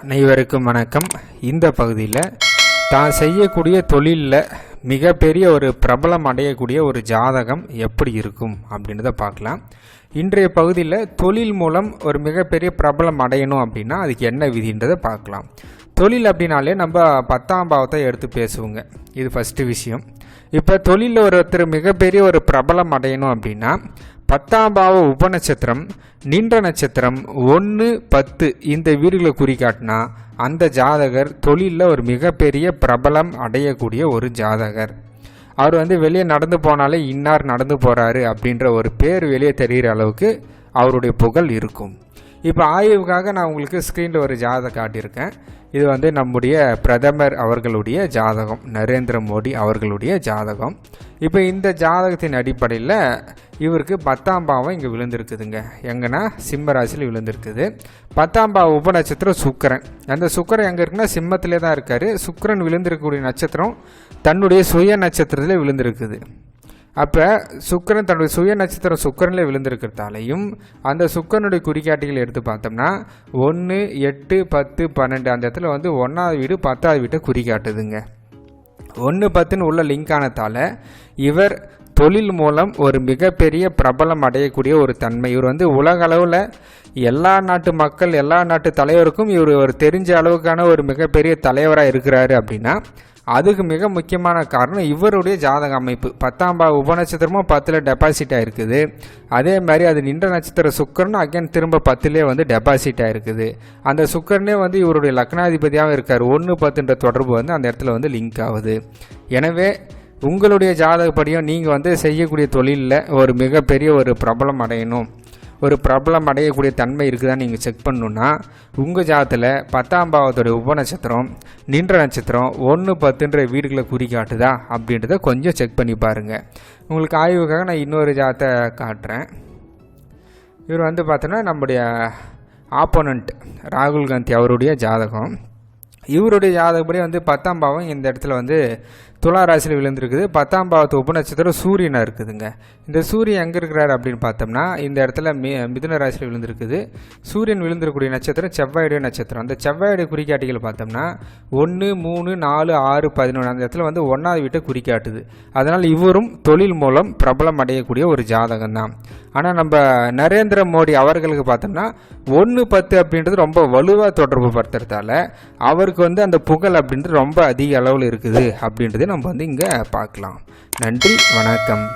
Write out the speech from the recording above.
அனைவருக்கும் வணக்கம். இந்த பகுதியில் தான் செய்யக்கூடிய தொழிலில் மிகப்பெரிய ஒரு பிரபலம் அடையக்கூடிய ஒரு ஜாதகம் எப்படி இருக்கும் அப்படின்றத பார்க்கலாம். இன்றைய பகுதியில் தொழில் மூலம் ஒரு மிகப்பெரிய பிரபலம் அடையணும் அப்படின்னா அதுக்கு என்ன விதின்றதை பார்க்கலாம். தொழில் அப்படின்னாலே நம்ம 10ஆம் பாவத்தை எடுத்து பேசுவோங்க. இது ஃபஸ்ட்டு விஷயம். இப்போ தொழிலில் ஒருத்தர் மிகப்பெரிய ஒரு பிரபலம் அடையணும் அப்படின்னா 10ஆம் பாவ உபநட்சத்திரம் நின்ற நட்சத்திரம் 1, 10 இந்த வீடுகளை குறிக்காட்டினா அந்த ஜாதகர் தொழிலில் ஒரு மிகப்பெரிய பிரபலம் அடையக்கூடிய ஒரு ஜாதகர். அவர் வெளியே நடந்து போனாலே இன்னார் நடந்து போகிறாரு அப்படின்ற ஒரு பேர் வெளியே தெரிகிற அளவுக்கு அவருடைய புகழ் இருக்கும். இப்போ ஆய்வுக்காக நான் உங்களுக்கு ஸ்க்ரீனில் ஒரு ஜாதகம் காட்டியிருக்கேன். இது நம்முடைய பிரதமர் அவர்களுடைய ஜாதகம், நரேந்திர மோடி அவர்களுடைய ஜாதகம். இப்போ இந்த ஜாதகத்தின் அடிப்படையில் இவருக்கு 10ஆம் பாவம் இங்கே விழுந்திருக்குதுங்க. எங்கன்னா சிம்ம ராசியில் விழுந்திருக்குது. 10ஆம் பாவ உபநட்சத்திரம் சுக்கிரன். அந்த சுக்கிரன் எங்கே இருக்குன்னா சிம்மத்திலே தான் இருக்கார். சுக்கிரன் விழுந்திருக்கக்கூடிய நட்சத்திரம் தன்னுடைய சுய நட்சத்திரத்தில் விழுந்திருக்குது. அப்போ சுக்கிரன் தன்னுடைய சுய நட்சத்திரம் சுக்கிரனில் விழுந்திருக்கிறதாலையும் அந்த சுக்கிரனுடைய குறிகாட்டிகள் எடுத்து பார்த்தோம்னா 1, 8, 10, 12 அந்த இடத்துல 1ஆவது வீடு 10ஆவது வீட்டை குறிகாட்டுதுங்க. 1, 10ன்னு உள்ள லிங்க் ஆனதால் இவர் தொழில் மூலம் ஒரு மிகப்பெரிய பிரபலம் அடையக்கூடிய ஒரு தன்மை. இவர் உலக அளவில் எல்லா நாட்டு மக்கள் எல்லா நாட்டு தலைவருக்கும் இவர் ஒரு தெரிஞ்ச அளவுக்கான ஒரு மிகப்பெரிய தலைவராக இருக்கிறாரு அப்படின்னா அதுக்கு மிக முக்கியமான காரணம் இவருடைய ஜாதக அமைப்பு. 10ஆம் பாவ உபநட்சத்திரமும் 10ல் டெபாசிட் ஆகிருக்குது. அதே மாதிரி அது நின்ற நட்சத்திர சுக்கரனும் அகைன் திரும்ப 10லே டெபாசிட் ஆகிருக்குது. அந்த சுக்கரனே இவருடைய லக்னாதிபதியாகவும் இருக்கார். 1, 10ன்ற தொடர்பு அந்த இடத்துல லிங்க் ஆகுது. எனவே உங்களுடைய ஜாதகப்படியும் நீங்கள் செய்யக்கூடிய தொழிலில் ஒரு மிகப்பெரிய ஒரு பிரபலம் அடையணும், ஒரு பிரபலம் அடையக்கூடிய தன்மை இருக்குதான்னு நீங்கள் செக் பண்ணணுன்னா உங்கள் ஜாதகத்தில் 10ஆம் பாவத்துடைய உபநட்சத்திரம் நின்ற நட்சத்திரம் 1, 10ன்ற வீடுகளை குறிக்காட்டுதா அப்படின்றத கொஞ்சம் செக் பண்ணி பாருங்கள். உங்களுக்கு ஆய்வுக்காக நான் இன்னொரு ஜாதகத்தை காட்டுறேன். இவர் பார்த்தோன்னா நம்முடைய ஆப்போனண்ட் ராகுல் காந்தி அவருடைய ஜாதகம். இவருடைய ஜாதகப்படி 10ஆம் பாவம் இந்த இடத்துல துலா ராசியில் விழுந்திருக்குது. 10ஆம் பாவத்து உபநட்சத்திரம் சூரியனாக இருக்குதுங்க. இந்த சூரியன் எங்கே இருக்கிறார் அப்படின்னு பார்த்தோம்னா இந்த இடத்துல மிதுன ராசியில் விழுந்திருக்குது. சூரியன் விழுந்திருக்கக்கூடிய நட்சத்திரம் செவ்வாயுடைய நட்சத்திரம். அந்த செவ்வாயுடைய குறிக்காட்டிகள் பார்த்தோம்னா 1, 3, 4, 6, 11 அந்த இடத்துல 1ஆவது வீட்டை குறிக்காட்டுது. அதனால் இவரும் தொழில் மூலம் பிரபலம் அடையக்கூடிய ஒரு ஜாதகம் தான். ஆனால் நம்ம நரேந்திர மோடி அவர்களுக்கு பார்த்தோம்னா 1, 10 அப்படின்றது ரொம்ப வலுவாக தொடர்பு படுத்துறதால அவருக்கு அந்த புகழ் அப்படின்றது ரொம்ப அதிக அளவில் இருக்குது அப்படின்றது நம்ம இங்கே பார்க்கலாம். நன்றி, வணக்கம்.